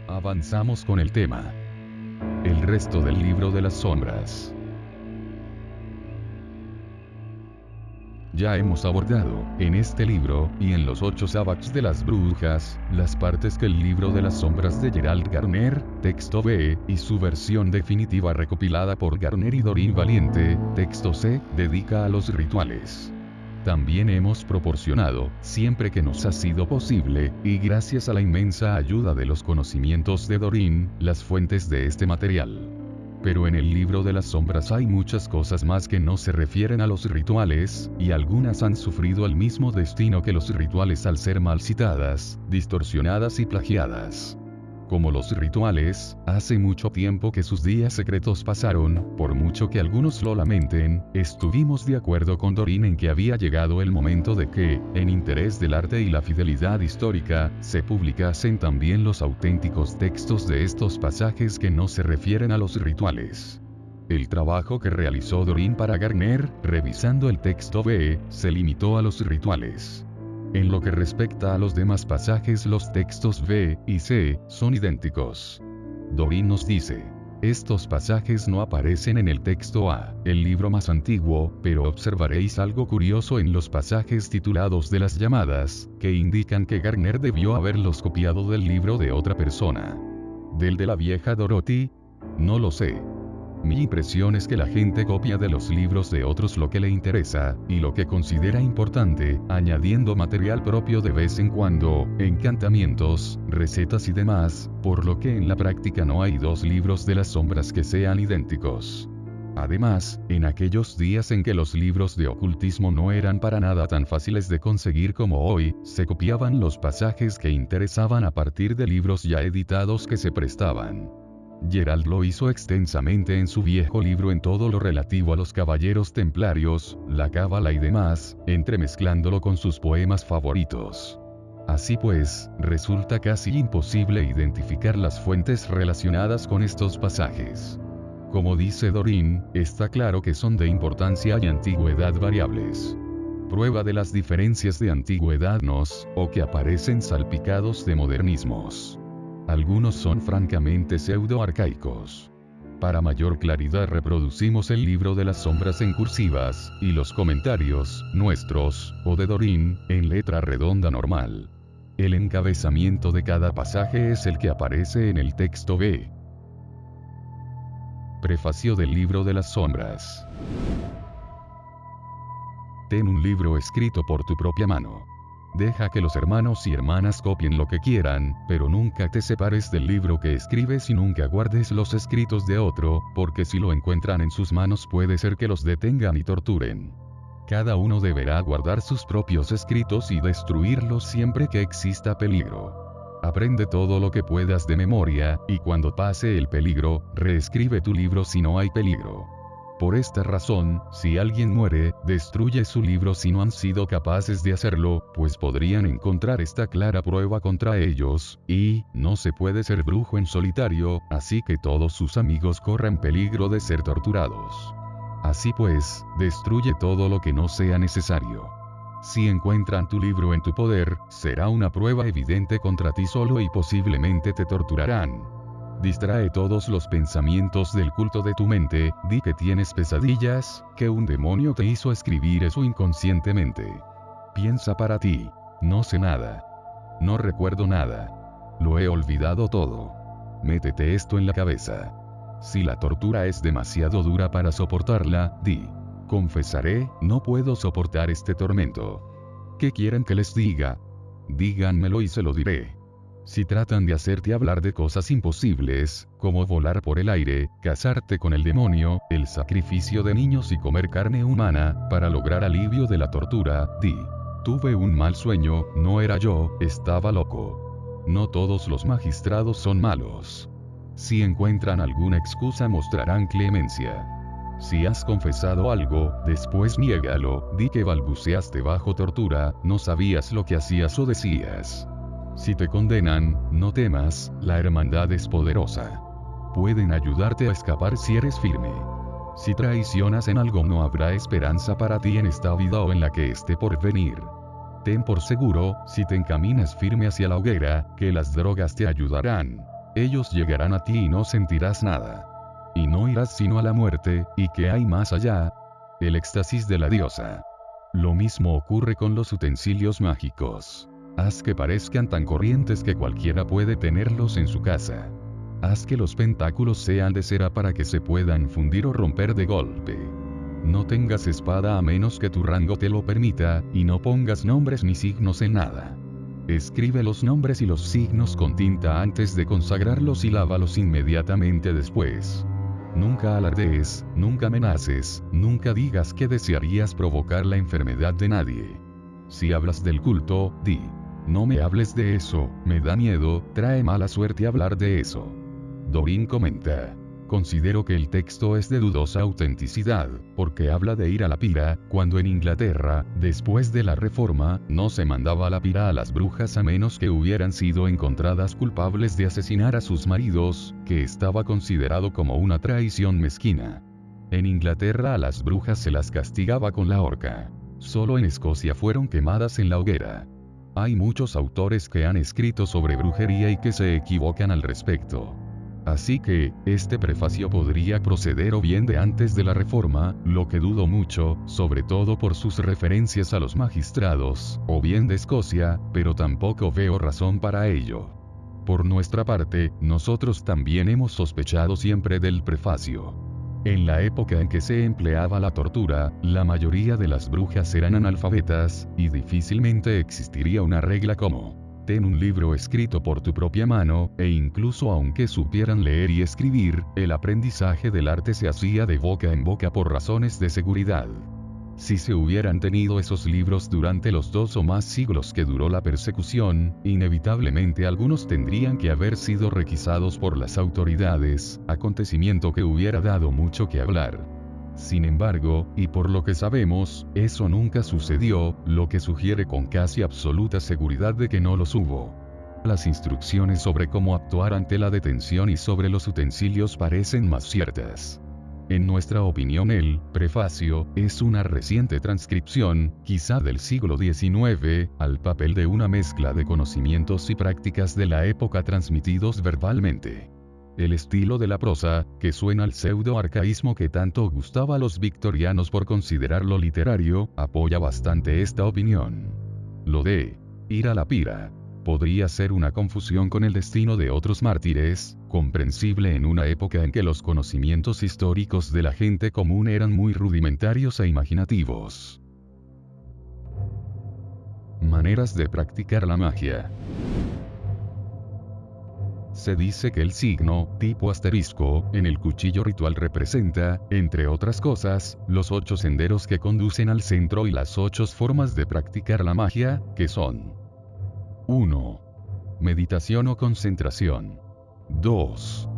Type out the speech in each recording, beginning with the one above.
Avanzamos con el tema. El resto del libro de las sombras. Ya hemos abordado, en este libro, y en los 8 sabbats de las brujas, las partes que el libro de las sombras de Gerald Garner, texto B, y su versión definitiva recopilada por Garner y Doreen Valiente, texto C, dedica a los rituales. También hemos proporcionado, siempre que nos ha sido posible, y gracias a la inmensa ayuda de los conocimientos de Doreen, las fuentes de este material. Pero en el libro de las sombras hay muchas cosas más que no se refieren a los rituales, y algunas han sufrido el mismo destino que los rituales al ser mal citadas, distorsionadas y plagiadas. Como los rituales, hace mucho tiempo que sus días secretos pasaron, por mucho que algunos lo lamenten, estuvimos de acuerdo con Doreen en que había llegado el momento de que, en interés del arte y la fidelidad histórica, se publicasen también los auténticos textos de estos pasajes que no se refieren a los rituales. El trabajo que realizó Doreen para Garner, revisando el texto B, se limitó a los rituales. En lo que respecta a los demás pasajes, los textos B y C son idénticos. Doreen nos dice: estos pasajes no aparecen en el texto A, el libro más antiguo, pero observaréis algo curioso en los pasajes titulados de las llamadas, que indican que Garner debió haberlos copiado del libro de otra persona. ¿Del de la vieja Dorothy? No lo sé. Mi impresión es que la gente copia de los libros de otros lo que le interesa, y lo que considera importante, añadiendo material propio de vez en cuando, encantamientos, recetas y demás, por lo que en la práctica no hay 2 libros de las sombras que sean idénticos. Además, en aquellos días en que los libros de ocultismo no eran para nada tan fáciles de conseguir como hoy, se copiaban los pasajes que interesaban a partir de libros ya editados que se prestaban. Gerald lo hizo extensamente en su viejo libro en todo lo relativo a los caballeros templarios, la cábala y demás, entremezclándolo con sus poemas favoritos. Así pues, resulta casi imposible identificar las fuentes relacionadas con estos pasajes. Como dice Doreen, está claro que son de importancia y antigüedad variables. Prueba de las diferencias de antigüedad o que aparecen salpicados de modernismos. Algunos son francamente pseudo-arcaicos. Para mayor claridad reproducimos el libro de las sombras en cursivas, y los comentarios, nuestros, o de Doreen, en letra redonda normal. El encabezamiento de cada pasaje es el que aparece en el texto B. Prefacio del libro de las sombras. Ten un libro escrito por tu propia mano. Deja que los hermanos y hermanas copien lo que quieran, pero nunca te separes del libro que escribes y nunca guardes los escritos de otro, porque si lo encuentran en sus manos puede ser que los detengan y torturen. Cada uno deberá guardar sus propios escritos y destruirlos siempre que exista peligro. Aprende todo lo que puedas de memoria, y cuando pase el peligro, reescribe tu libro si no hay peligro. Por esta razón, si alguien muere, destruye su libro si no han sido capaces de hacerlo, pues podrían encontrar esta clara prueba contra ellos, y no se puede ser brujo en solitario, así que todos sus amigos corren peligro de ser torturados. Así pues, destruye todo lo que no sea necesario. Si encuentran tu libro en tu poder, será una prueba evidente contra ti solo y posiblemente te torturarán. Distrae todos los pensamientos del culto de tu mente, di que tienes pesadillas, que un demonio te hizo escribir eso inconscientemente. Piensa para ti: no sé nada. No recuerdo nada. Lo he olvidado todo. Métete esto en la cabeza. Si la tortura es demasiado dura para soportarla, di: confesaré, no puedo soportar este tormento. ¿Qué quieren que les diga? Díganmelo y se lo diré. Si tratan de hacerte hablar de cosas imposibles, como volar por el aire, casarte con el demonio, el sacrificio de niños y comer carne humana, para lograr alivio de la tortura, di: tuve un mal sueño, no era yo, estaba loco. No todos los magistrados son malos. Si encuentran alguna excusa mostrarán clemencia. Si has confesado algo, después niégalo, di que balbuceaste bajo tortura, no sabías lo que hacías o decías. Si te condenan, no temas, la hermandad es poderosa. Pueden ayudarte a escapar si eres firme. Si traicionas en algo, no habrá esperanza para ti en esta vida o en la que esté por venir. Ten por seguro, si te encaminas firme hacia la hoguera, que las drogas te ayudarán. Ellos llegarán a ti y no sentirás nada. Y no irás sino a la muerte, ¿y qué hay más allá? El éxtasis de la diosa. Lo mismo ocurre con los utensilios mágicos. Haz que parezcan tan corrientes que cualquiera puede tenerlos en su casa. Haz que los pentáculos sean de cera para que se puedan fundir o romper de golpe. No tengas espada a menos que tu rango te lo permita, y no pongas nombres ni signos en nada. Escribe los nombres y los signos con tinta antes de consagrarlos y lávalos inmediatamente después. Nunca alardees, nunca amenaces, nunca digas que desearías provocar la enfermedad de nadie. Si hablas del culto, di: no me hables de eso, me da miedo, trae mala suerte hablar de eso. Doreen comenta: considero que el texto es de dudosa autenticidad, porque habla de ir a la pira, cuando en Inglaterra, después de la Reforma, no se mandaba a la pira a las brujas a menos que hubieran sido encontradas culpables de asesinar a sus maridos, que estaba considerado como una traición mezquina. En Inglaterra a las brujas se las castigaba con la horca. Solo en Escocia fueron quemadas en la hoguera. Hay muchos autores que han escrito sobre brujería y que se equivocan al respecto. Así que, este prefacio podría proceder o bien de antes de la Reforma, lo que dudo mucho, sobre todo por sus referencias a los magistrados, o bien de Escocia, pero tampoco veo razón para ello. Por nuestra parte, nosotros también hemos sospechado siempre del prefacio. En la época en que se empleaba la tortura, la mayoría de las brujas eran analfabetas, y difícilmente existiría una regla como: ten un libro escrito por tu propia mano, e incluso aunque supieran leer y escribir, el aprendizaje del arte se hacía de boca en boca por razones de seguridad. Si se hubieran tenido esos libros durante los 2 o más siglos que duró la persecución, inevitablemente algunos tendrían que haber sido requisados por las autoridades, acontecimiento que hubiera dado mucho que hablar. Sin embargo, y por lo que sabemos, eso nunca sucedió, lo que sugiere con casi absoluta seguridad de que no los hubo. Las instrucciones sobre cómo actuar ante la detención y sobre los utensilios parecen más ciertas. En nuestra opinión el prefacio es una reciente transcripción, quizá del siglo XIX, al papel de una mezcla de conocimientos y prácticas de la época transmitidos verbalmente. El estilo de la prosa, que suena al pseudo-arcaísmo que tanto gustaba a los victorianos por considerarlo literario, apoya bastante esta opinión. Lo de ir a la pira podría ser una confusión con el destino de otros mártires, comprensible en una época en que los conocimientos históricos de la gente común eran muy rudimentarios e imaginativos. Maneras de practicar la magia. Se dice que el signo, tipo asterisco, en el cuchillo ritual representa, entre otras cosas, los 8 senderos que conducen al centro y las 8 formas de practicar la magia, que son: 1. Meditación o concentración. 2.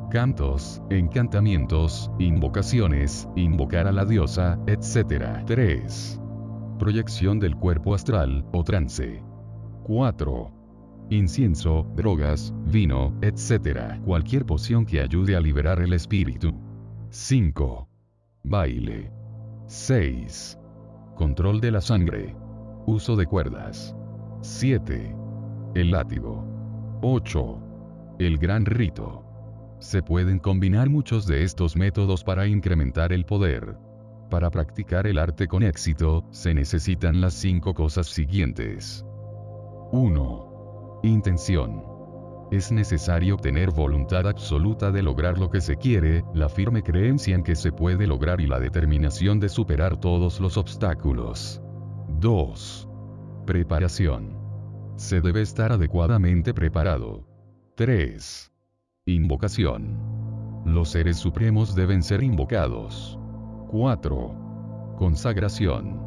Cantos, encantamientos, invocaciones, invocar a la diosa, etc. 3. Proyección del cuerpo astral, o trance. 4. Incienso, drogas, vino, etc. Cualquier poción que ayude a liberar el espíritu. 5. Baile. 6. Control de la sangre. Uso de cuerdas. 7. El látigo. 8. El gran rito. Se pueden combinar muchos de estos métodos para incrementar el poder. Para practicar el arte con éxito, se necesitan las 5 cosas siguientes. 1. Intención. Es necesario tener voluntad absoluta de lograr lo que se quiere, la firme creencia en que se puede lograr y la determinación de superar todos los obstáculos. 2. Preparación. Se debe estar adecuadamente preparado. 3. Invocación. Los seres supremos deben ser invocados. 4. Consagración.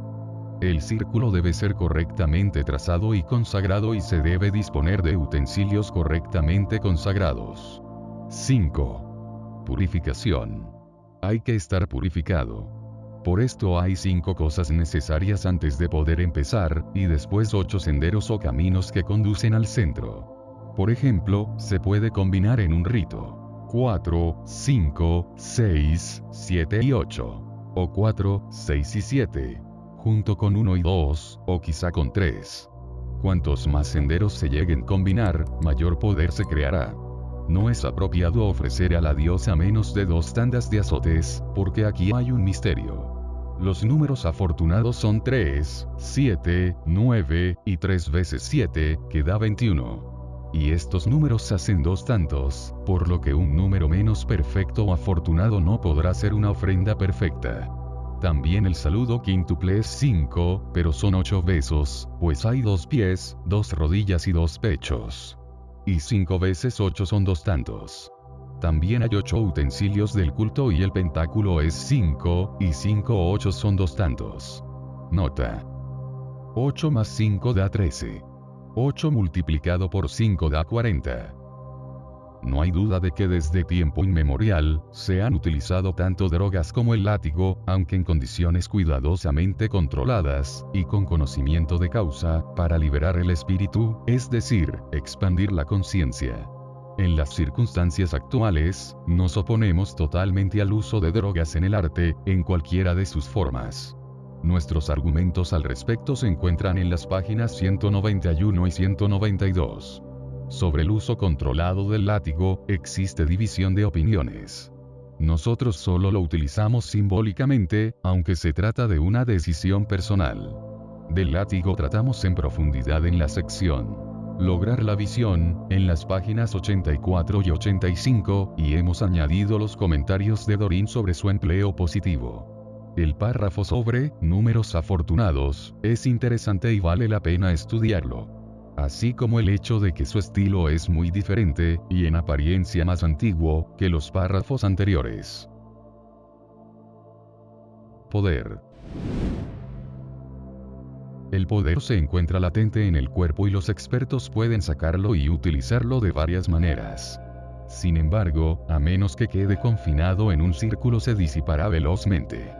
El círculo debe ser correctamente trazado y consagrado y se debe disponer de utensilios correctamente consagrados. 5. Purificación. Hay que estar purificado. Por esto hay 5 cosas necesarias antes de poder empezar, y después 8 senderos o caminos que conducen al centro. Por ejemplo, se puede combinar en un rito 4, 5, 6, 7 y 8. O 4, 6 y 7. Junto con 1 y 2, o quizá con 3. Cuantos más senderos se lleguen a combinar, mayor poder se creará. No es apropiado ofrecer a la diosa menos de 2 tandas de azotes, porque aquí hay un misterio. Los números afortunados son 3, 7, 9, y 3 veces 7, que da 21. Y estos números hacen 2 tantos, por lo que un número menos perfecto o afortunado no podrá ser una ofrenda perfecta. También el saludo quíntuple es 5, pero son 8 besos, pues hay 2 pies, 2 rodillas y 2 pechos. Y 5 veces 8 son 2 tantos. También hay 8 utensilios del culto y el pentáculo es 5, y 5 o 8 son 2 tantos. Nota. 8 más 5 da 13. 8 multiplicado por 5 da 40. No hay duda de que desde tiempo inmemorial, se han utilizado tanto drogas como el látigo, aunque en condiciones cuidadosamente controladas, y con conocimiento de causa, para liberar el espíritu, es decir, expandir la conciencia. En las circunstancias actuales, nos oponemos totalmente al uso de drogas en el arte, en cualquiera de sus formas. Nuestros argumentos al respecto se encuentran en las páginas 191 y 192. Sobre el uso controlado del látigo, existe división de opiniones. Nosotros solo lo utilizamos simbólicamente, aunque se trata de una decisión personal. Del látigo tratamos en profundidad en la sección Lograr la visión, en las páginas 84 y 85, y hemos añadido los comentarios de Dorin sobre su empleo positivo. El párrafo sobre números afortunados es interesante y vale la pena estudiarlo. Así como el hecho de que su estilo es muy diferente, y en apariencia más antiguo, que los párrafos anteriores. Poder. El poder se encuentra latente en el cuerpo y los expertos pueden sacarlo y utilizarlo de varias maneras. Sin embargo, a menos que quede confinado en un círculo se disipará velozmente.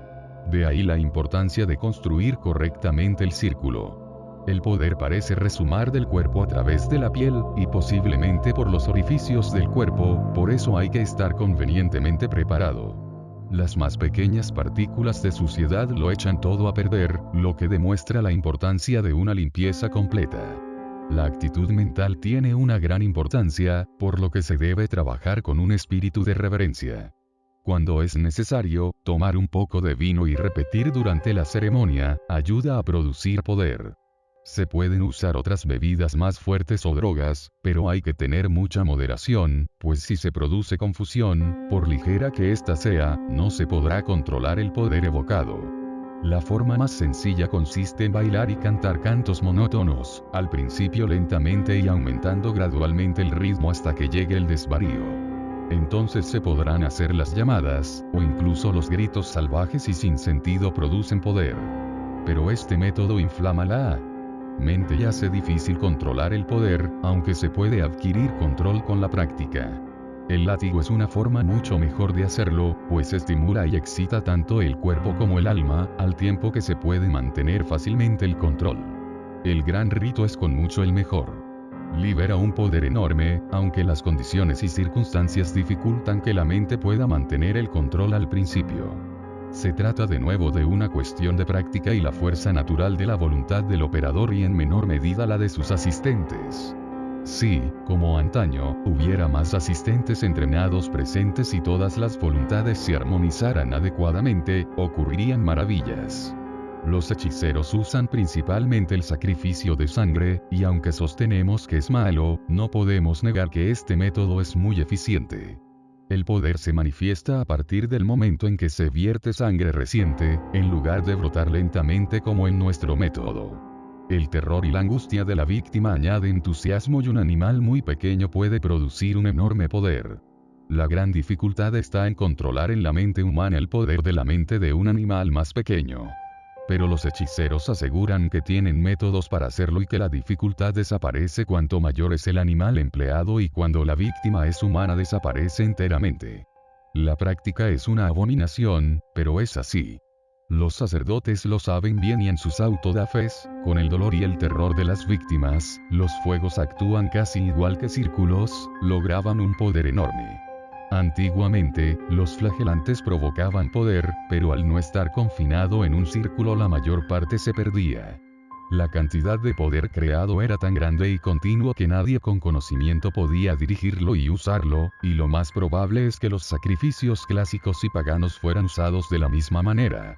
De ahí la importancia de construir correctamente el círculo. El poder parece resumar del cuerpo a través de la piel, y posiblemente por los orificios del cuerpo, por eso hay que estar convenientemente preparado. Las más pequeñas partículas de suciedad lo echan todo a perder, lo que demuestra la importancia de una limpieza completa. La actitud mental tiene una gran importancia, por lo que se debe trabajar con un espíritu de reverencia. Cuando es necesario, tomar un poco de vino y repetir durante la ceremonia, ayuda a producir poder. Se pueden usar otras bebidas más fuertes o drogas, pero hay que tener mucha moderación, pues si se produce confusión, por ligera que ésta sea, no se podrá controlar el poder evocado. La forma más sencilla consiste en bailar y cantar cantos monótonos, al principio lentamente y aumentando gradualmente el ritmo hasta que llegue el desvarío. Entonces se podrán hacer las llamadas, o incluso los gritos salvajes y sin sentido producen poder. Pero este método inflama la mente y hace difícil controlar el poder, aunque se puede adquirir control con la práctica. El látigo es una forma mucho mejor de hacerlo, pues estimula y excita tanto el cuerpo como el alma, al tiempo que se puede mantener fácilmente el control. El gran rito es con mucho el mejor. Libera un poder enorme, aunque las condiciones y circunstancias dificultan que la mente pueda mantener el control al principio. Se trata de nuevo de una cuestión de práctica y la fuerza natural de la voluntad del operador y en menor medida la de sus asistentes. Si, como antaño, hubiera más asistentes entrenados presentes y todas las voluntades se armonizaran adecuadamente, ocurrirían maravillas. Los hechiceros usan principalmente el sacrificio de sangre, y aunque sostenemos que es malo, no podemos negar que este método es muy eficiente. El poder se manifiesta a partir del momento en que se vierte sangre reciente, en lugar de brotar lentamente como en nuestro método. El terror y la angustia de la víctima añade entusiasmo y un animal muy pequeño puede producir un enorme poder. La gran dificultad está en controlar en la mente humana el poder de la mente de un animal más pequeño. Pero los hechiceros aseguran que tienen métodos para hacerlo y que la dificultad desaparece cuanto mayor es el animal empleado y cuando la víctima es humana desaparece enteramente. La práctica es una abominación, pero es así. Los sacerdotes lo saben bien y en sus autodafes, con el dolor y el terror de las víctimas, los fuegos actúan casi igual que círculos, lograban un poder enorme. Antiguamente, los flagelantes provocaban poder, pero al no estar confinado en un círculo la mayor parte se perdía. La cantidad de poder creado era tan grande y continuo que nadie con conocimiento podía dirigirlo y usarlo, y lo más probable es que los sacrificios clásicos y paganos fueran usados de la misma manera.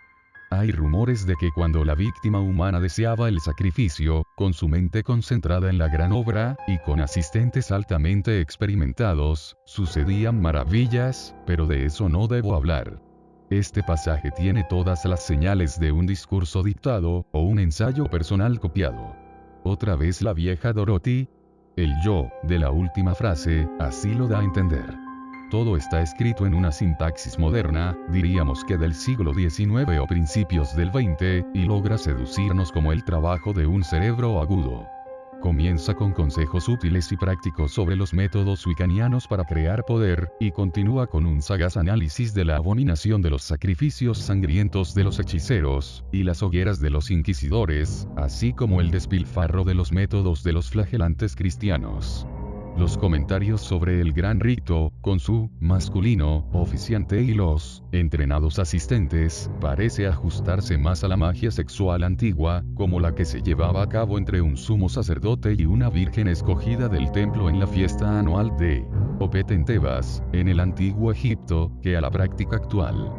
Hay rumores de que cuando la víctima humana deseaba el sacrificio, con su mente concentrada en la gran obra, y con asistentes altamente experimentados, sucedían maravillas, pero de eso no debo hablar. Este pasaje tiene todas las señales de un discurso dictado, o un ensayo personal copiado. Otra vez la vieja Dorothy. El yo, de la última frase, así lo da a entender. Todo está escrito en una sintaxis moderna, diríamos que del siglo XIX o principios del XX, y logra seducirnos como el trabajo de un cerebro agudo. Comienza con consejos útiles y prácticos sobre los métodos wiccanianos para crear poder, y continúa con un sagaz análisis de la abominación de los sacrificios sangrientos de los hechiceros, y las hogueras de los inquisidores, así como el despilfarro de los métodos de los flagelantes cristianos. Los comentarios sobre el gran rito, con su masculino oficiante y los entrenados asistentes, parece ajustarse más a la magia sexual antigua, como la que se llevaba a cabo entre un sumo sacerdote y una virgen escogida del templo en la fiesta anual de Opet en Tebas, en el antiguo Egipto, que a la práctica actual.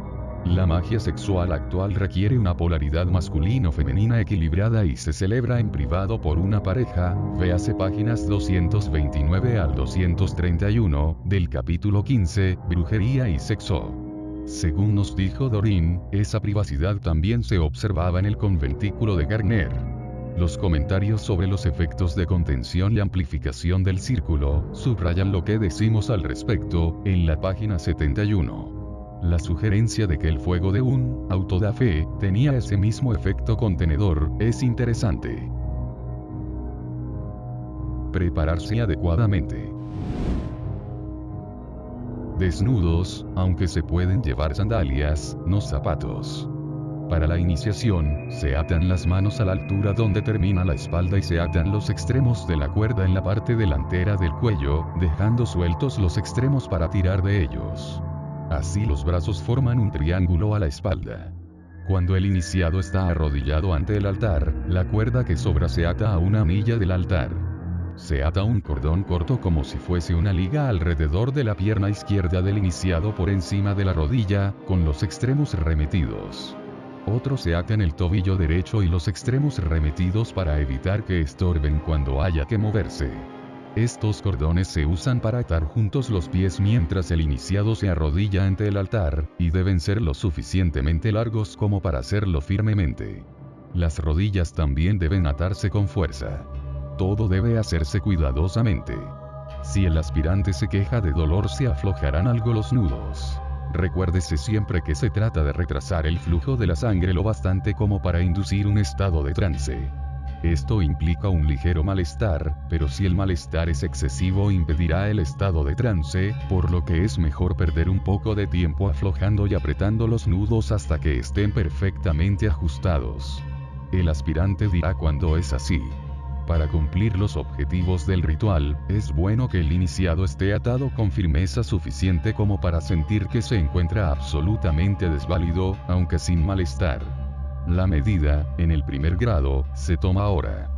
La magia sexual actual requiere una polaridad masculino-femenina equilibrada y se celebra en privado por una pareja, véase páginas 229 al 231, del capítulo 15, Brujería y Sexo. Según nos dijo Doreen, esa privacidad también se observaba en el conventículo de Garner. Los comentarios sobre los efectos de contención y amplificación del círculo, subrayan lo que decimos al respecto, en la página 71. La sugerencia de que el fuego de un auto da fe tenía ese mismo efecto contenedor es interesante. Prepararse adecuadamente. Desnudos, aunque se pueden llevar sandalias, no zapatos. Para la iniciación, se atan las manos a la altura donde termina la espalda y se atan los extremos de la cuerda en la parte delantera del cuello, dejando sueltos los extremos para tirar de ellos. Así los brazos forman un triángulo a la espalda. Cuando el iniciado está arrodillado ante el altar, la cuerda que sobra se ata a una anilla del altar. Se ata un cordón corto como si fuese una liga alrededor de la pierna izquierda del iniciado por encima de la rodilla, con los extremos remetidos. Otro se ata en el tobillo derecho y los extremos remetidos para evitar que estorben cuando haya que moverse. Estos cordones se usan para atar juntos los pies mientras el iniciado se arrodilla ante el altar, y deben ser lo suficientemente largos como para hacerlo firmemente. Las rodillas también deben atarse con fuerza. Todo debe hacerse cuidadosamente. Si el aspirante se queja de dolor, se aflojarán algo los nudos. Recuérdese siempre que se trata de retrasar el flujo de la sangre lo bastante como para inducir un estado de trance. Esto implica un ligero malestar, pero si el malestar es excesivo impedirá el estado de trance, por lo que es mejor perder un poco de tiempo aflojando y apretando los nudos hasta que estén perfectamente ajustados. El aspirante dirá cuando es así. Para cumplir los objetivos del ritual, es bueno que el iniciado esté atado con firmeza suficiente como para sentir que se encuentra absolutamente desválido, aunque sin malestar. La medida, en el primer grado, se toma ahora.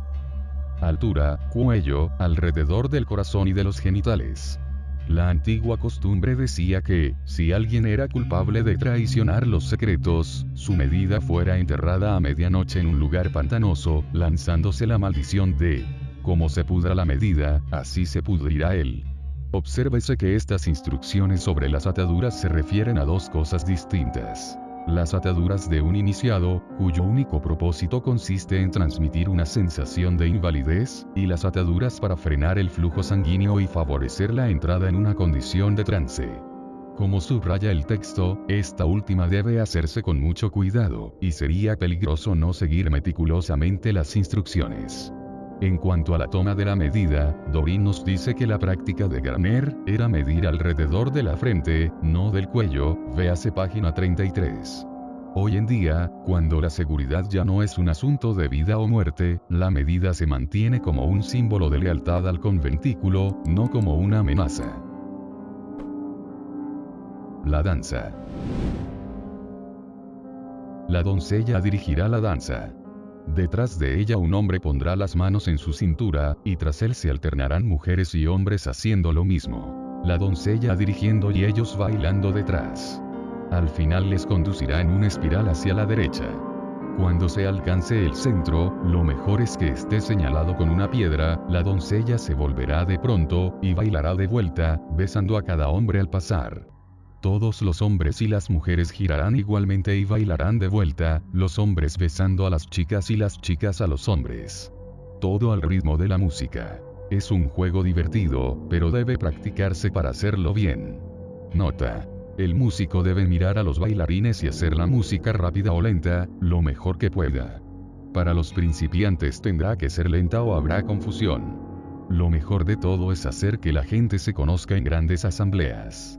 Altura, cuello, alrededor del corazón y de los genitales. La antigua costumbre decía que, si alguien era culpable de traicionar los secretos, su medida fuera enterrada a medianoche en un lugar pantanoso, lanzándose la maldición de: como se pudra la medida, así se pudrirá él. Obsérvese que estas instrucciones sobre las ataduras se refieren a dos cosas distintas. Las ataduras de un iniciado, cuyo único propósito consiste en transmitir una sensación de invalidez, y las ataduras para frenar el flujo sanguíneo y favorecer la entrada en una condición de trance. Como subraya el texto, esta última debe hacerse con mucho cuidado, y sería peligroso no seguir meticulosamente las instrucciones. En cuanto a la toma de la medida, Doreen nos dice que la práctica de Garner era medir alrededor de la frente, no del cuello, véase página 33. Hoy en día, cuando la seguridad ya no es un asunto de vida o muerte, la medida se mantiene como un símbolo de lealtad al conventículo, no como una amenaza. La danza. La doncella dirigirá la danza. Detrás de ella un hombre pondrá las manos en su cintura, y tras él se alternarán mujeres y hombres haciendo lo mismo. La doncella dirigiendo y ellos bailando detrás. Al final les conducirá en una espiral hacia la derecha. Cuando se alcance el centro, lo mejor es que esté señalado con una piedra, la doncella se volverá de pronto, y bailará de vuelta, besando a cada hombre al pasar. Todos los hombres y las mujeres girarán igualmente y bailarán de vuelta, los hombres besando a las chicas y las chicas a los hombres. Todo al ritmo de la música. Es un juego divertido, pero debe practicarse para hacerlo bien. Nota. El músico debe mirar a los bailarines y hacer la música rápida o lenta, lo mejor que pueda. Para los principiantes tendrá que ser lenta o habrá confusión. Lo mejor de todo es hacer que la gente se conozca en grandes asambleas.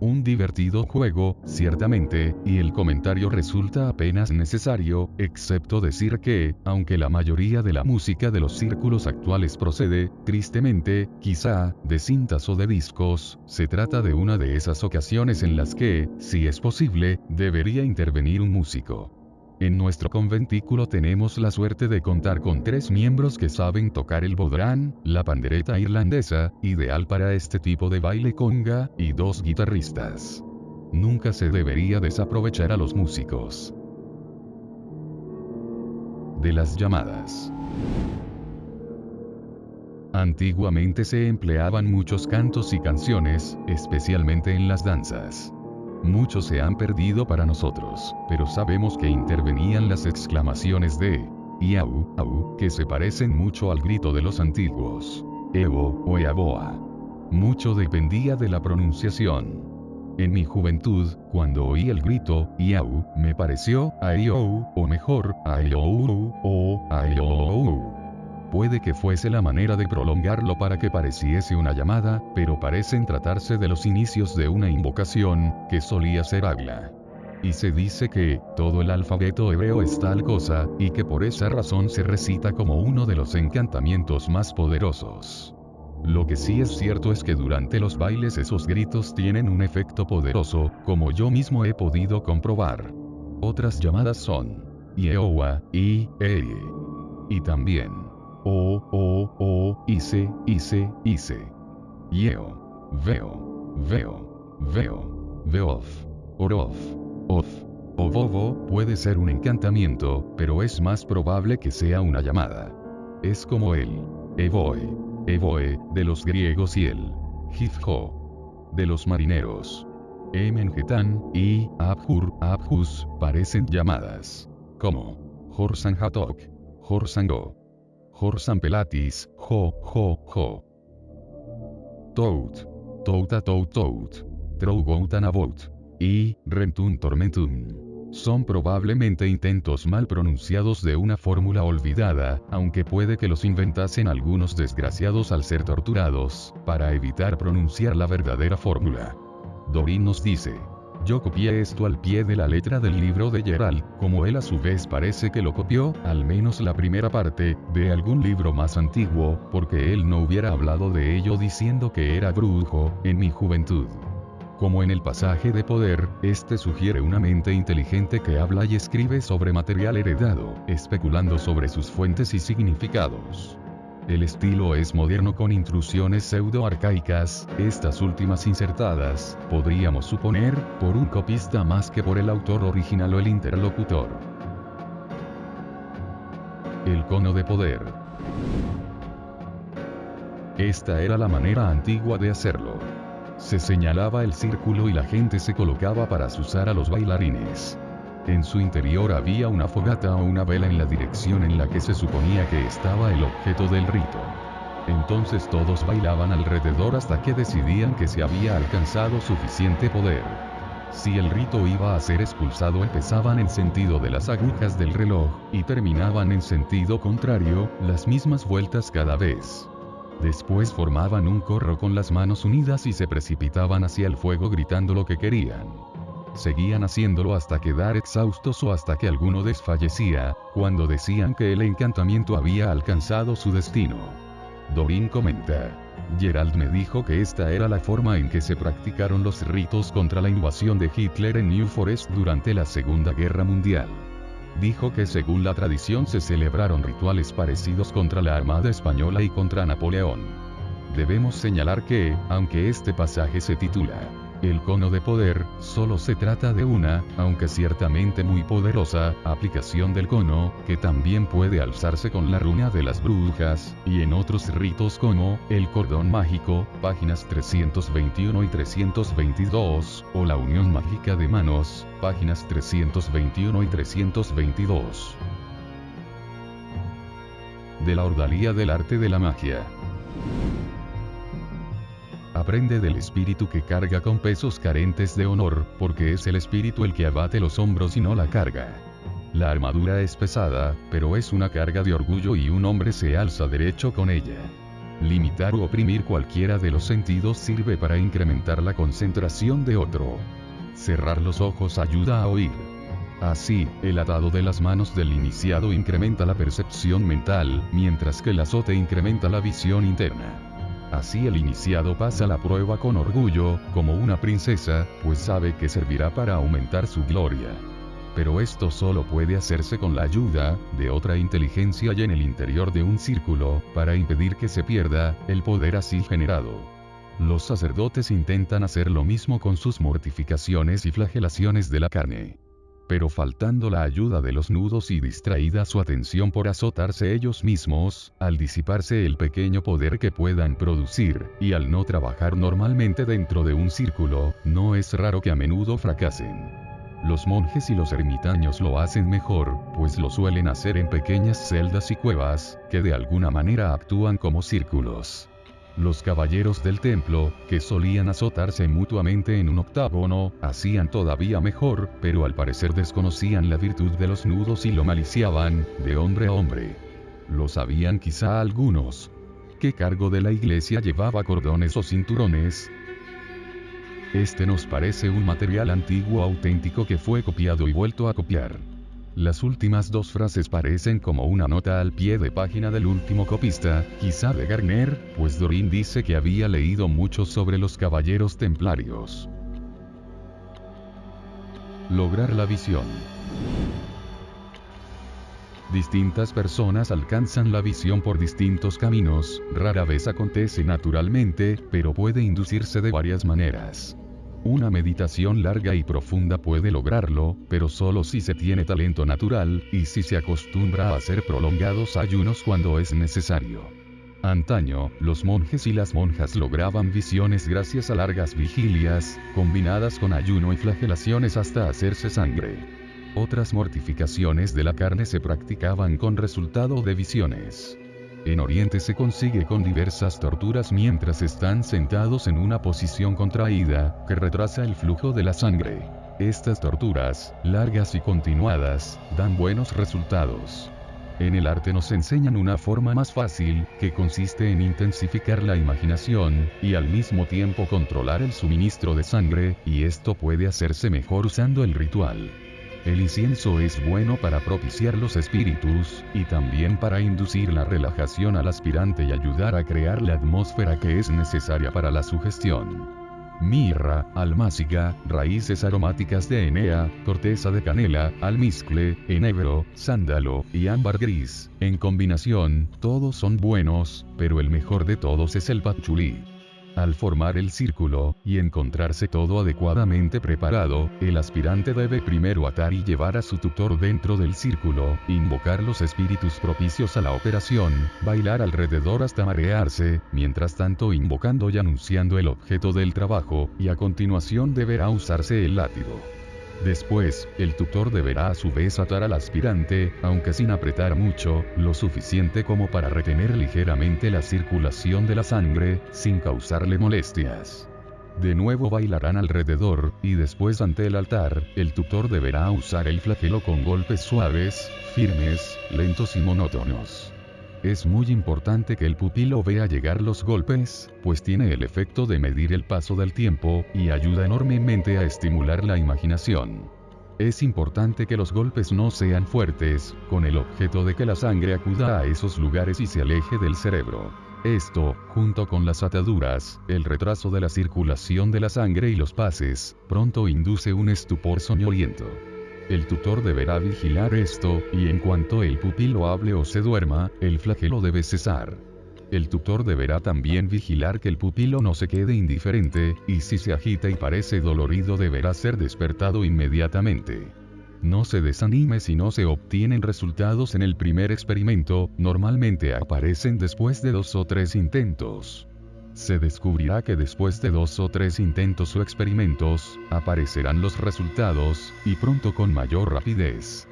Un divertido juego, ciertamente, y el comentario resulta apenas necesario, excepto decir que, aunque la mayoría de la música de los círculos actuales procede, tristemente, quizá, de cintas o de discos, se trata de una de esas ocasiones en las que, si es posible, debería intervenir un músico. En nuestro conventículo tenemos la suerte de contar con 3 miembros que saben tocar el bodhrán, la pandereta irlandesa, ideal para este tipo de baile conga, y 2 guitarristas. Nunca se debería desaprovechar a los músicos. De las llamadas. Antiguamente se empleaban muchos cantos y canciones, especialmente en las danzas. Muchos se han perdido para nosotros, pero sabemos que intervenían las exclamaciones de iau, au, que se parecen mucho al grito de los antiguos, evo o eaboa. Mucho dependía de la pronunciación. En mi juventud, cuando oí el grito iau, me pareció aiou, o mejor, aiou o aiou. Puede que fuese la manera de prolongarlo para que pareciese una llamada, pero parecen tratarse de los inicios de una invocación, que solía ser habla. Y se dice que, todo el alfabeto hebreo es tal cosa, y que por esa razón se recita como uno de los encantamientos más poderosos. Lo que sí es cierto es que durante los bailes esos gritos tienen un efecto poderoso, como yo mismo he podido comprobar. Otras llamadas son Yehowa y Eye. Y también Ise. Yeo. Veo. Veof. Orof. Of. Ovovo puede ser un encantamiento, pero es más probable que sea una llamada. Es como el Evoe, de los griegos y el Hifjo, de los marineros. Emengetan y Abhus parecen llamadas. Como Horsan Hatok, Horsango. Horsan Pelatis, Jo. Tout. Trougoutanabot. Y Rentun Tormentun. Son probablemente intentos mal pronunciados de una fórmula olvidada, aunque puede que los inventasen algunos desgraciados al ser torturados, para evitar pronunciar la verdadera fórmula. Dorin nos dice: yo copié esto al pie de la letra del libro de Gerald, como él a su vez parece que lo copió, al menos la primera parte, de algún libro más antiguo, porque él no hubiera hablado de ello diciendo que era brujo, en mi juventud. Como en el pasaje de poder, este sugiere una mente inteligente que habla y escribe sobre material heredado, especulando sobre sus fuentes y significados. El estilo es moderno con intrusiones pseudo-arcaicas, estas últimas insertadas, podríamos suponer, por un copista más que por el autor original o el interlocutor. El cono de poder. Esta era la manera antigua de hacerlo. Se señalaba el círculo y la gente se colocaba para azuzar a los bailarines. En su interior había una fogata o una vela en la dirección en la que se suponía que estaba el objeto del rito. Entonces todos bailaban alrededor hasta que decidían que se había alcanzado suficiente poder. Si el rito iba a ser expulsado, empezaban en sentido de las agujas del reloj, y terminaban en sentido contrario, las mismas vueltas cada vez. Después formaban un corro con las manos unidas y se precipitaban hacia el fuego gritando lo que querían. Seguían haciéndolo hasta quedar exhaustos o hasta que alguno desfallecía, cuando decían que el encantamiento había alcanzado su destino. Dorin comenta: Gerald me dijo que esta era la forma en que se practicaron los ritos contra la invasión de Hitler en New Forest durante la Segunda Guerra Mundial. dijo que según la tradición se celebraron rituales parecidos contra la Armada Española y contra Napoleón. Debemos señalar que, aunque este pasaje se titula El cono de poder, solo se trata de una, aunque ciertamente muy poderosa, aplicación del cono, que también puede alzarse con la runa de las brujas, y en otros ritos como, el cordón mágico, páginas 321 y 322, o la unión mágica de manos, páginas 321 y 322. De la ordalía del arte de la magia. Aprende del espíritu que carga con pesos carentes de honor, porque es el espíritu el que abate los hombros y no la carga. La armadura es pesada, pero es una carga de orgullo y un hombre se alza derecho con ella. Limitar o oprimir cualquiera de los sentidos sirve para incrementar la concentración de otro. Cerrar los ojos ayuda a oír. Así, el atado de las manos del iniciado incrementa la percepción mental, mientras que el azote incrementa la visión interna. Así el iniciado pasa la prueba con orgullo, como una princesa, pues sabe que servirá para aumentar su gloria. Pero esto solo puede hacerse con la ayuda de otra inteligencia y en el interior de un círculo, para impedir que se pierda el poder así generado. Los sacerdotes intentan hacer lo mismo con sus mortificaciones y flagelaciones de la carne. Pero faltando la ayuda de los nudos y distraída su atención por azotarse ellos mismos, al disiparse el pequeño poder que puedan producir, y al no trabajar normalmente dentro de un círculo, no es raro que a menudo fracasen. Los monjes y los ermitaños lo hacen mejor, pues lo suelen hacer en pequeñas celdas y cuevas, que de alguna manera actúan como círculos. Los caballeros del templo, que solían azotarse mutuamente en un octágono, hacían todavía mejor, pero al parecer desconocían la virtud de los nudos y lo maliciaban, de hombre a hombre. Lo sabían quizá algunos. ¿Qué cargo de la iglesia llevaba cordones o cinturones? Este nos parece un material antiguo auténtico que fue copiado y vuelto a copiar. Las últimas dos frases parecen como una nota al pie de página del último copista, quizá de Garner, pues Dorin dice que había leído mucho sobre los caballeros templarios. Lograr la visión. Distintas personas alcanzan la visión por distintos caminos, rara vez acontece naturalmente, pero puede inducirse de varias maneras. Una meditación larga y profunda puede lograrlo, pero solo si se tiene talento natural, y si se acostumbra a hacer prolongados ayunos cuando es necesario. Antaño, los monjes y las monjas lograban visiones gracias a largas vigilias, combinadas con ayuno y flagelaciones hasta hacerse sangre. Otras mortificaciones de la carne se practicaban con resultado de visiones. En Oriente se consigue con diversas torturas mientras están sentados en una posición contraída, que retrasa el flujo de la sangre. Estas torturas, largas y continuadas, dan buenos resultados. En el arte nos enseñan una forma más fácil, que consiste en intensificar la imaginación, y al mismo tiempo controlar el suministro de sangre, y esto puede hacerse mejor usando el ritual. El incienso es bueno para propiciar los espíritus, y también para inducir la relajación al aspirante y ayudar a crear la atmósfera que es necesaria para la sugestión. Mirra, almáciga, raíces aromáticas de enea, corteza de canela, almizcle, enebro, sándalo, y ámbar gris, en combinación, todos son buenos, pero el mejor de todos es el patchouli. Al formar el círculo, y encontrarse todo adecuadamente preparado, el aspirante debe primero atar y llevar a su tutor dentro del círculo, invocar los espíritus propicios a la operación, bailar alrededor hasta marearse, mientras tanto invocando y anunciando el objeto del trabajo, y a continuación deberá usarse el látigo. Después, el tutor deberá a su vez atar al aspirante, aunque sin apretar mucho, lo suficiente como para retener ligeramente la circulación de la sangre, sin causarle molestias. De nuevo bailarán alrededor, y después ante el altar, el tutor deberá usar el flagelo con golpes suaves, firmes, lentos y monótonos. Es muy importante que el pupilo vea llegar los golpes, pues tiene el efecto de medir el paso del tiempo, y ayuda enormemente a estimular la imaginación. Es importante que los golpes no sean fuertes, con el objeto de que la sangre acuda a esos lugares y se aleje del cerebro. Esto, junto con las ataduras, el retraso de la circulación de la sangre y los pases, pronto induce un estupor soñoliento. El tutor deberá vigilar esto, y en cuanto el pupilo hable o se duerma, el flagelo debe cesar. El tutor deberá también vigilar que el pupilo no se quede indiferente, y si se agita y parece dolorido deberá ser despertado inmediatamente. No se desanime si no se obtienen resultados en el primer experimento, normalmente aparecen después de 2 o 3 intentos. Se descubrirá que después de 2 o 3 intentos o experimentos, aparecerán los resultados, y pronto con mayor rapidez.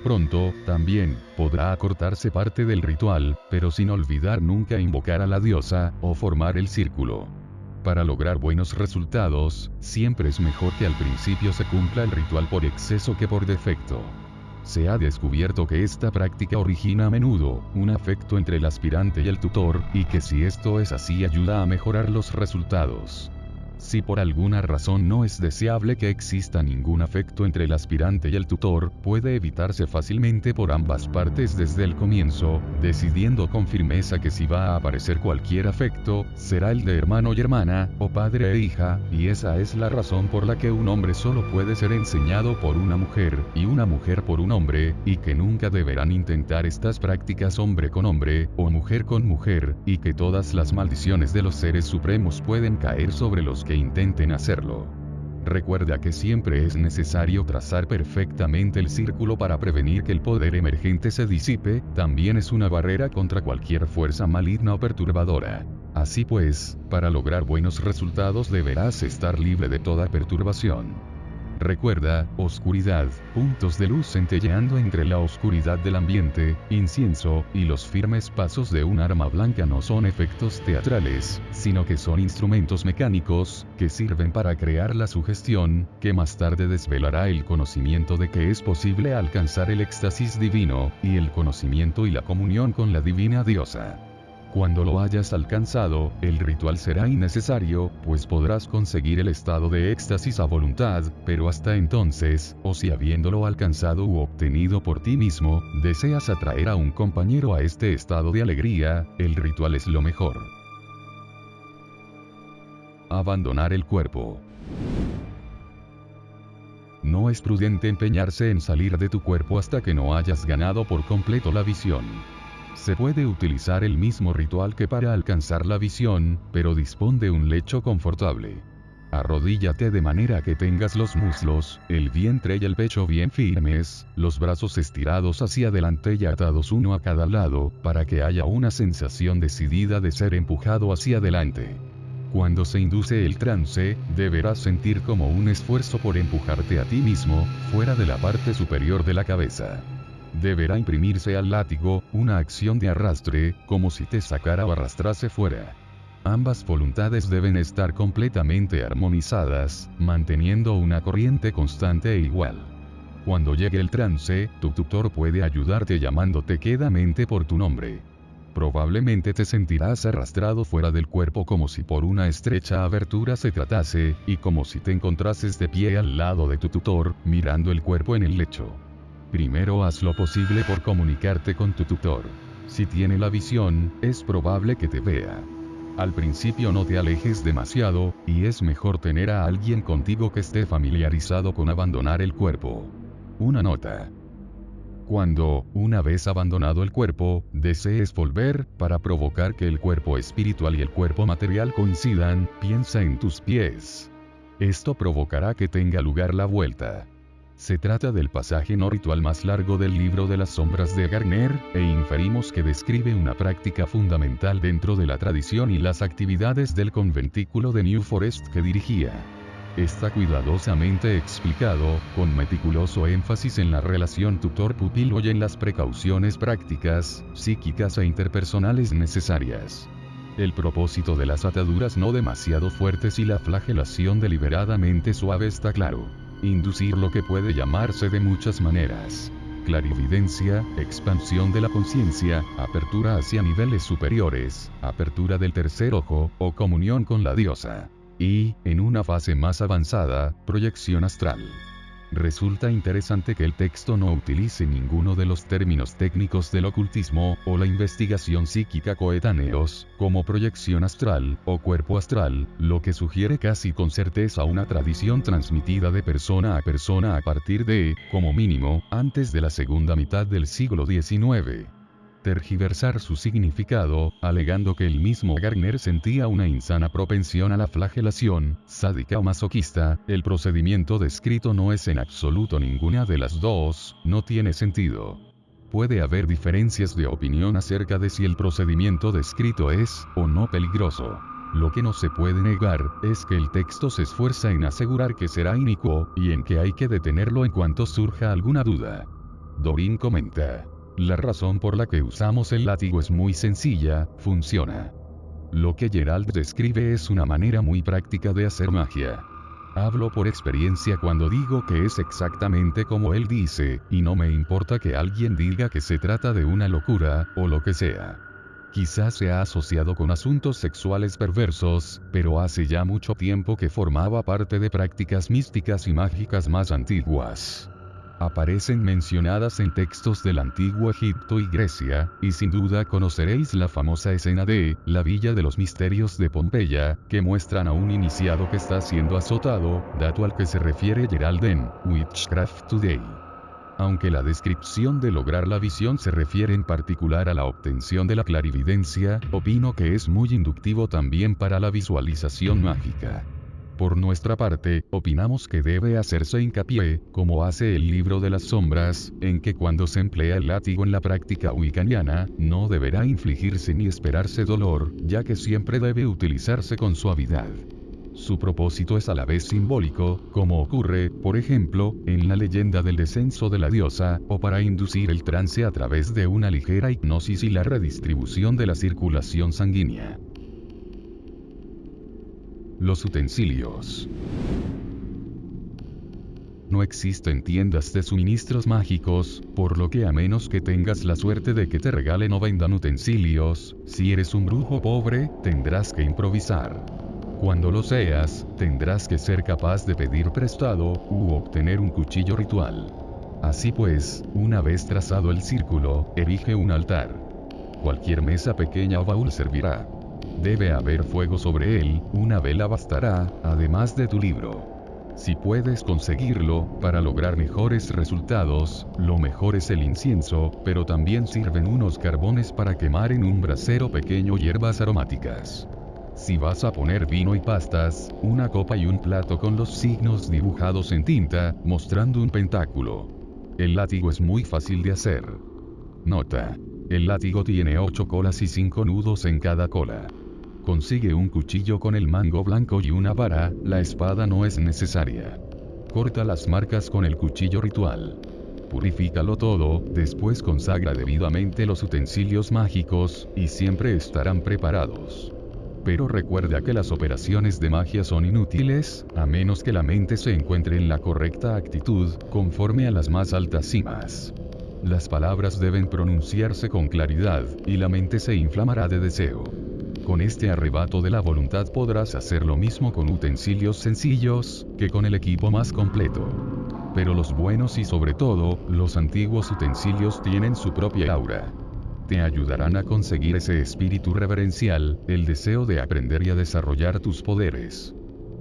Pronto, también, podrá acortarse parte del ritual, pero sin olvidar nunca invocar a la diosa, o formar el círculo. Para lograr buenos resultados, siempre es mejor que al principio se cumpla el ritual por exceso que por defecto. Se ha descubierto que esta práctica origina a menudo un afecto entre el aspirante y el tutor, y que si esto es así ayuda a mejorar los resultados. Si por alguna razón no es deseable que exista ningún afecto entre el aspirante y el tutor, puede evitarse fácilmente por ambas partes desde el comienzo, decidiendo con firmeza que si va a aparecer cualquier afecto, será el de hermano y hermana, o padre e hija, y esa es la razón por la que un hombre solo puede ser enseñado por una mujer, y una mujer por un hombre, y que nunca deberán intentar estas prácticas hombre con hombre, o mujer con mujer, y que todas las maldiciones de los seres supremos pueden caer sobre los que intenten hacerlo. Recuerda que siempre es necesario trazar perfectamente el círculo para prevenir que el poder emergente se disipe, también es una barrera contra cualquier fuerza maligna o perturbadora. Así pues, para lograr buenos resultados deberás estar libre de toda perturbación. Recuerda, oscuridad, puntos de luz centelleando entre la oscuridad del ambiente, incienso, y los firmes pasos de un arma blanca no son efectos teatrales, sino que son instrumentos mecánicos, que sirven para crear la sugestión, que más tarde desvelará el conocimiento de que es posible alcanzar el éxtasis divino, y el conocimiento y la comunión con la divina diosa. Cuando lo hayas alcanzado, el ritual será innecesario, pues podrás conseguir el estado de éxtasis a voluntad, pero hasta entonces, o si habiéndolo alcanzado u obtenido por ti mismo, deseas atraer a un compañero a este estado de alegría, el ritual es lo mejor. Abandonar el cuerpo. No es prudente empeñarse en salir de tu cuerpo hasta que no hayas ganado por completo la visión. Se puede utilizar el mismo ritual que para alcanzar la visión, pero dispón de un lecho confortable. Arrodíllate de manera que tengas los muslos, el vientre y el pecho bien firmes, los brazos estirados hacia adelante y atados uno a cada lado, para que haya una sensación decidida de ser empujado hacia adelante. Cuando se induce el trance, deberás sentir como un esfuerzo por empujarte a ti mismo, fuera de la parte superior de la cabeza. Deberá imprimirse al látigo, una acción de arrastre, como si te sacara o arrastrase fuera. Ambas voluntades deben estar completamente armonizadas, manteniendo una corriente constante e igual. Cuando llegue el trance, tu tutor puede ayudarte llamándote quedamente por tu nombre. Probablemente te sentirás arrastrado fuera del cuerpo como si por una estrecha abertura se tratase, y como si te encontrases de pie al lado de tu tutor, mirando el cuerpo en el lecho. Primero haz lo posible por comunicarte con tu tutor. Si tiene la visión, es probable que te vea. Al principio no te alejes demasiado, y es mejor tener a alguien contigo que esté familiarizado con abandonar el cuerpo. Una nota. Cuando, una vez abandonado el cuerpo, desees volver, para provocar que el cuerpo espiritual y el cuerpo material coincidan, piensa en tus pies. Esto provocará que tenga lugar la vuelta. Se trata del pasaje no ritual más largo del libro de las sombras de Garner, e inferimos que describe una práctica fundamental dentro de la tradición y las actividades del conventículo de New Forest que dirigía. Está cuidadosamente explicado, con meticuloso énfasis en la relación tutor-pupilo y en las precauciones prácticas, psíquicas e interpersonales necesarias. El propósito de las ataduras no demasiado fuertes y la flagelación deliberadamente suave está claro. Inducir lo que puede llamarse de muchas maneras: clarividencia, expansión de la conciencia, apertura hacia niveles superiores, apertura del tercer ojo, o comunión con la diosa. Y, en una fase más avanzada, proyección astral. Resulta interesante que el texto no utilice ninguno de los términos técnicos del ocultismo, o la investigación psíquica coetáneos, como proyección astral, o cuerpo astral, lo que sugiere casi con certeza una tradición transmitida de persona a partir de, como mínimo, antes de la segunda mitad del siglo XIX. Tergiversar su significado, alegando que el mismo Gardner sentía una insana propensión a la flagelación, sádica o masoquista, el procedimiento descrito no es en absoluto ninguna de las dos, no tiene sentido. Puede haber diferencias de opinión acerca de si el procedimiento descrito es, o no peligroso. Lo que no se puede negar, es que el texto se esfuerza en asegurar que será inicuo, y en que hay que detenerlo en cuanto surja alguna duda. Doreen comenta. La razón por la que usamos el látigo es muy sencilla, funciona. Lo que Gerald describe es una manera muy práctica de hacer magia. Hablo por experiencia cuando digo que es exactamente como él dice, y no me importa que alguien diga que se trata de una locura, o lo que sea. Quizás se ha asociado con asuntos sexuales perversos, pero hace ya mucho tiempo que formaba parte de prácticas místicas y mágicas más antiguas. Aparecen mencionadas en textos del antiguo Egipto y Grecia, y sin duda conoceréis la famosa escena de la Villa de los Misterios de Pompeya, que muestran a un iniciado que está siendo azotado, dato al que se refiere Gerald en Witchcraft Today. Aunque la descripción de lograr la visión se refiere en particular a la obtención de la clarividencia, opino que es muy inductivo también para la visualización mágica. Por nuestra parte, opinamos que debe hacerse hincapié, como hace el libro de las sombras, en que cuando se emplea el látigo en la práctica wiccaniana, no deberá infligirse ni esperarse dolor, ya que siempre debe utilizarse con suavidad. Su propósito es a la vez simbólico, como ocurre, por ejemplo, en la leyenda del descenso de la diosa, o para inducir el trance a través de una ligera hipnosis y la redistribución de la circulación sanguínea. Los utensilios. No existen tiendas de suministros mágicos, por lo que a menos que tengas la suerte de que te regalen o vendan utensilios, si eres un brujo pobre, tendrás que improvisar. Cuando lo seas, tendrás que ser capaz de pedir prestado, u obtener un cuchillo ritual. Así pues, una vez trazado el círculo, erige un altar. Cualquier mesa pequeña o baúl servirá. Debe haber fuego sobre él, una vela bastará, además de tu libro. Si puedes conseguirlo, para lograr mejores resultados, lo mejor es el incienso, pero también sirven unos carbones para quemar en un brasero pequeño hierbas aromáticas. Si vas a poner vino y pastas, una copa y un plato con los signos dibujados en tinta, mostrando un pentáculo. El látigo es muy fácil de hacer. Nota. El látigo tiene 8 colas y 5 nudos en cada cola. Consigue un cuchillo con el mango blanco y una vara, la espada no es necesaria. Corta las marcas con el cuchillo ritual. Purifícalo todo, después consagra debidamente los utensilios mágicos, y siempre estarán preparados. Pero recuerda que las operaciones de magia son inútiles, a menos que la mente se encuentre en la correcta actitud, conforme a las más altas cimas. Las palabras deben pronunciarse con claridad, y la mente se inflamará de deseo. Con este arrebato de la voluntad podrás hacer lo mismo con utensilios sencillos, que con el equipo más completo. Pero los buenos y sobre todo, los antiguos utensilios tienen su propia aura. Te ayudarán a conseguir ese espíritu reverencial, el deseo de aprender y a desarrollar tus poderes.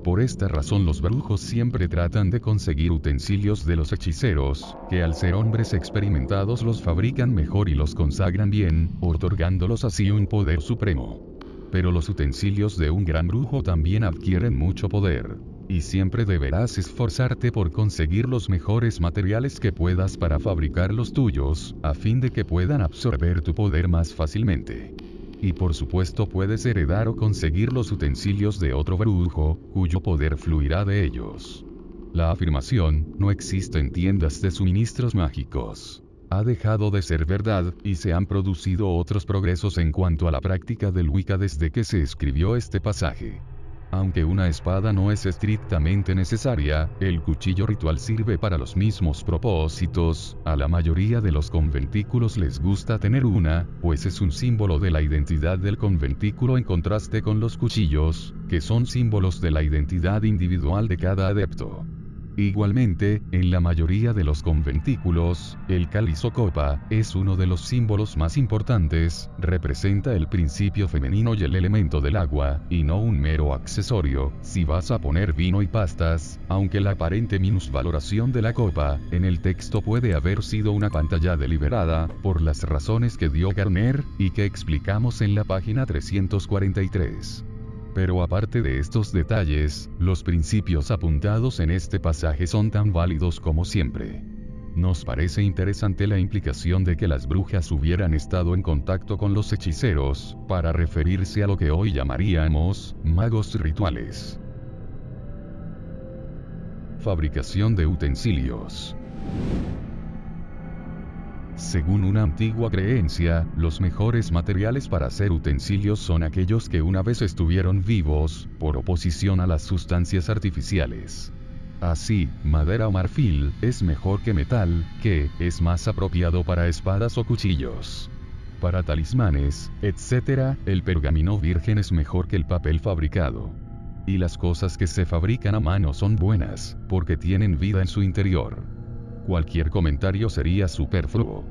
Por esta razón los brujos siempre tratan de conseguir utensilios de los hechiceros, que al ser hombres experimentados los fabrican mejor y los consagran bien, otorgándolos así un poder supremo. Pero los utensilios de un gran brujo también adquieren mucho poder. Y siempre deberás esforzarte por conseguir los mejores materiales que puedas para fabricar los tuyos, a fin de que puedan absorber tu poder más fácilmente. Y por supuesto puedes heredar o conseguir los utensilios de otro brujo, cuyo poder fluirá de ellos. La afirmación, no existen tiendas de suministros mágicos, ha dejado de ser verdad, y se han producido otros progresos en cuanto a la práctica del Wicca desde que se escribió este pasaje. Aunque una espada no es estrictamente necesaria, el cuchillo ritual sirve para los mismos propósitos. A la mayoría de los conventículos les gusta tener una, pues es un símbolo de la identidad del conventículo en contraste con los cuchillos, que son símbolos de la identidad individual de cada adepto. Igualmente, en la mayoría de los conventículos, el cáliz o copa es uno de los símbolos más importantes, representa el principio femenino y el elemento del agua, y no un mero accesorio. Si vas a poner vino y pastas, aunque la aparente minusvaloración de la copa en el texto puede haber sido una pantalla deliberada, por las razones que dio Garner, y que explicamos en la página 343. Pero aparte de estos detalles, los principios apuntados en este pasaje son tan válidos como siempre. Nos parece interesante la implicación de que las brujas hubieran estado en contacto con los hechiceros, para referirse a lo que hoy llamaríamos magos rituales. Fabricación de utensilios. Según una antigua creencia, los mejores materiales para hacer utensilios son aquellos que una vez estuvieron vivos, por oposición a las sustancias artificiales. Así, madera o marfil es mejor que metal, que es más apropiado para espadas o cuchillos. Para talismanes, etc., el pergamino virgen es mejor que el papel fabricado. Y las cosas que se fabrican a mano son buenas, porque tienen vida en su interior. Cualquier comentario sería superfluo.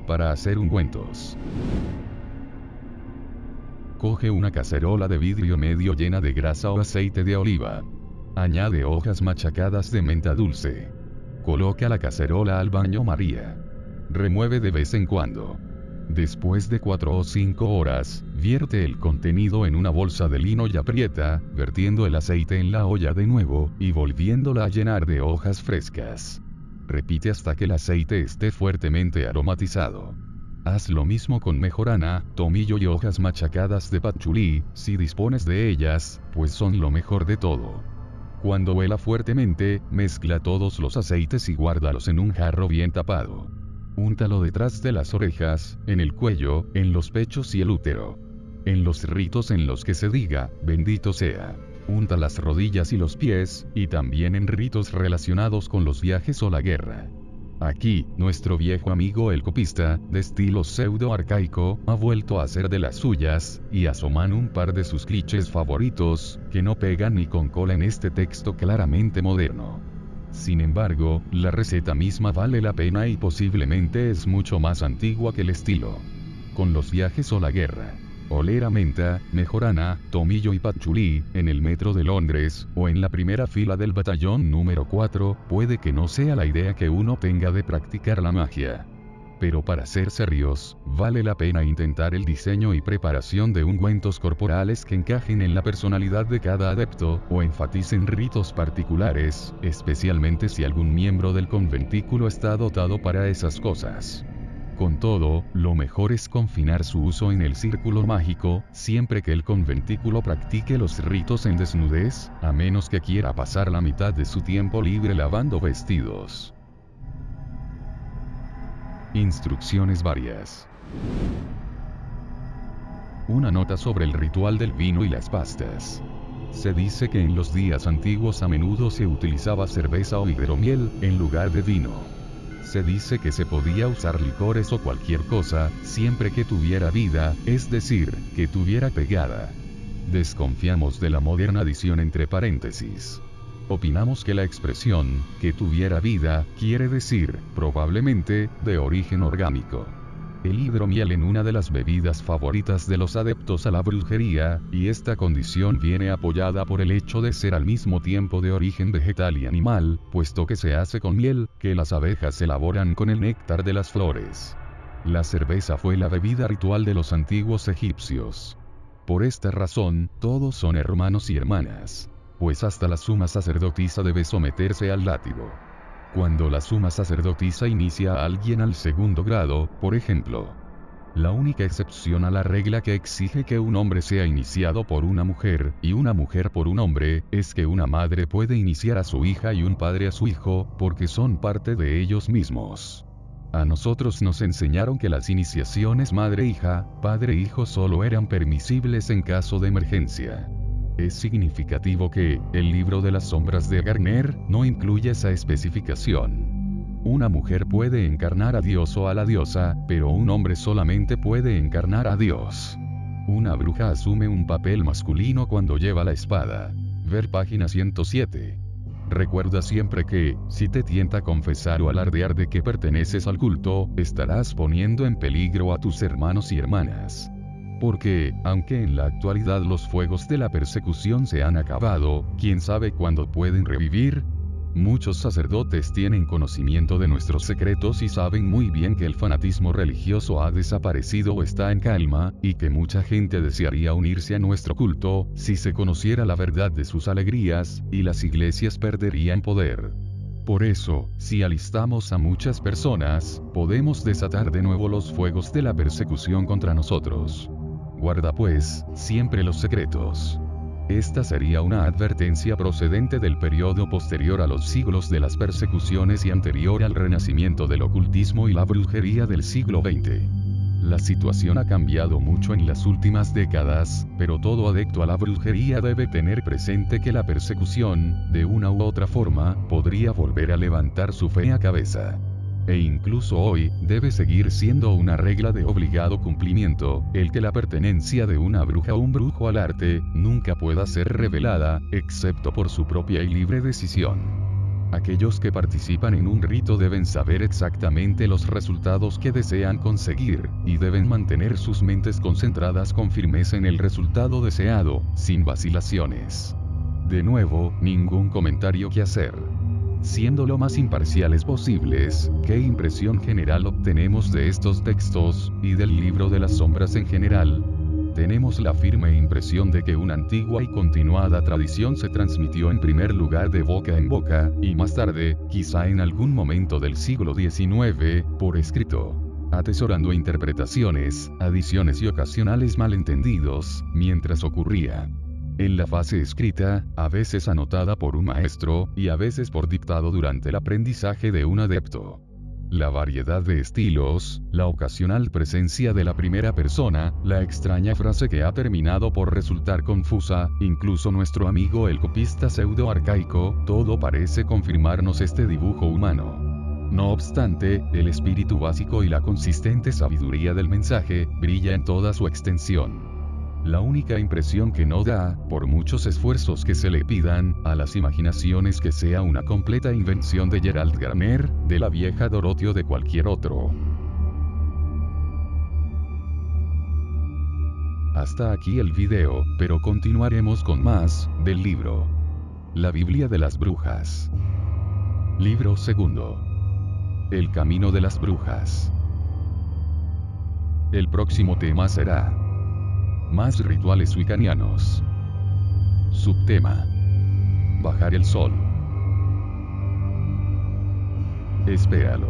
Para hacer ungüentos. Coge una cacerola de vidrio medio llena de grasa o aceite de oliva. Añade hojas machacadas de menta dulce. Coloca la cacerola al baño María. Remueve de vez en cuando. Después de 4 o 5 horas, vierte el contenido en una bolsa de lino y aprieta, vertiendo el aceite en la olla de nuevo, y volviéndola a llenar de hojas frescas. Repite hasta que el aceite esté fuertemente aromatizado. Haz lo mismo con mejorana, tomillo y hojas machacadas de patchouli, si dispones de ellas, pues son lo mejor de todo. Cuando huela fuertemente, mezcla todos los aceites y guárdalos en un jarro bien tapado. Úntalo detrás de las orejas, en el cuello, en los pechos y el útero. En los ritos en los que se diga, bendito sea. Unta las rodillas y los pies, y también en ritos relacionados con los viajes o la guerra. Aquí, nuestro viejo amigo el copista, de estilo pseudo-arcaico, ha vuelto a hacer de las suyas, y asoman un par de sus clichés favoritos, que no pegan ni con cola en este texto claramente moderno. Sin embargo, la receta misma vale la pena y posiblemente es mucho más antigua que el estilo. Con los viajes o la guerra. Oler a menta, mejorana, tomillo y patchouli, en el metro de Londres, o en la primera fila del batallón número 4, puede que no sea la idea que uno tenga de practicar la magia. Pero para ser serios, vale la pena intentar el diseño y preparación de ungüentos corporales que encajen en la personalidad de cada adepto, o enfaticen ritos particulares, especialmente si algún miembro del conventículo está dotado para esas cosas. Con todo, lo mejor es confinar su uso en el círculo mágico, siempre que el conventículo practique los ritos en desnudez, a menos que quiera pasar la mitad de su tiempo libre lavando vestidos. Instrucciones varias. Una nota sobre el ritual del vino y las pastas. Se dice que en los días antiguos a menudo se utilizaba cerveza o hidromiel, en lugar de vino. Se dice que se podía usar licores o cualquier cosa, siempre que tuviera vida, es decir, que tuviera pegada. Desconfiamos de la moderna adición entre paréntesis. Opinamos que la expresión, que tuviera vida, quiere decir, probablemente, de origen orgánico. El hidromiel en una de las bebidas favoritas de los adeptos a la brujería, y esta condición viene apoyada por el hecho de ser al mismo tiempo de origen vegetal y animal, puesto que se hace con miel, que las abejas elaboran con el néctar de las flores. La cerveza fue la bebida ritual de los antiguos egipcios. Por esta razón, todos son hermanos y hermanas. Pues hasta la suma sacerdotisa debe someterse al látigo. Cuando la suma sacerdotisa inicia a alguien al segundo grado, por ejemplo. La única excepción a la regla que exige que un hombre sea iniciado por una mujer, y una mujer por un hombre, es que una madre puede iniciar a su hija y un padre a su hijo, porque son parte de ellos mismos. A nosotros nos enseñaron que las iniciaciones madre-hija, padre-hijo solo eran permisibles en caso de emergencia. Es significativo que, el libro de las sombras de Garner, no incluye esa especificación. Una mujer puede encarnar a Dios o a la diosa, pero un hombre solamente puede encarnar a Dios. Una bruja asume un papel masculino cuando lleva la espada. Ver página 107. Recuerda siempre que, si te tienta confesar o alardear de que perteneces al culto, estarás poniendo en peligro a tus hermanos y hermanas. Porque, aunque en la actualidad los fuegos de la persecución se han acabado, ¿quién sabe cuándo pueden revivir? Muchos sacerdotes tienen conocimiento de nuestros secretos y saben muy bien que el fanatismo religioso ha desaparecido o está en calma, y que mucha gente desearía unirse a nuestro culto, si se conociera la verdad de sus alegrías, y las iglesias perderían poder. Por eso, si alistamos a muchas personas, podemos desatar de nuevo los fuegos de la persecución contra nosotros. Guarda pues, siempre los secretos. Esta sería una advertencia procedente del periodo posterior a los siglos de las persecuciones y anterior al renacimiento del ocultismo y la brujería del siglo XX. La situación ha cambiado mucho en las últimas décadas, pero todo adepto a la brujería debe tener presente que la persecución, de una u otra forma, podría volver a levantar su fea cabeza. E incluso hoy, debe seguir siendo una regla de obligado cumplimiento, el que la pertenencia de una bruja o un brujo al arte, nunca pueda ser revelada, excepto por su propia y libre decisión. Aquellos que participan en un rito deben saber exactamente los resultados que desean conseguir, y deben mantener sus mentes concentradas con firmeza en el resultado deseado, sin vacilaciones. De nuevo, ningún comentario que hacer. Siendo lo más imparciales posibles, ¿qué impresión general obtenemos de estos textos, y del libro de las sombras en general? Tenemos la firme impresión de que una antigua y continuada tradición se transmitió en primer lugar de boca en boca, y más tarde, quizá en algún momento del siglo XIX, por escrito, atesorando interpretaciones, adiciones y ocasionales malentendidos, mientras ocurría. En la fase escrita, a veces anotada por un maestro, y a veces por dictado durante el aprendizaje de un adepto. La variedad de estilos, la ocasional presencia de la primera persona, la extraña frase que ha terminado por resultar confusa, incluso nuestro amigo el copista pseudo-arcaico, todo parece confirmarnos este dibujo humano. No obstante, el espíritu básico y la consistente sabiduría del mensaje, brilla en toda su extensión. La única impresión que no da, por muchos esfuerzos que se le pidan, a las imaginaciones que sea una completa invención de Gerald Garner, de la vieja Dorothy o de cualquier otro. Hasta aquí el video, pero continuaremos con más, del libro. La Biblia de las Brujas. Libro segundo. El camino de las brujas. El próximo tema será más rituales wiccanianos. Subtema: bajar el sol. Espéralo.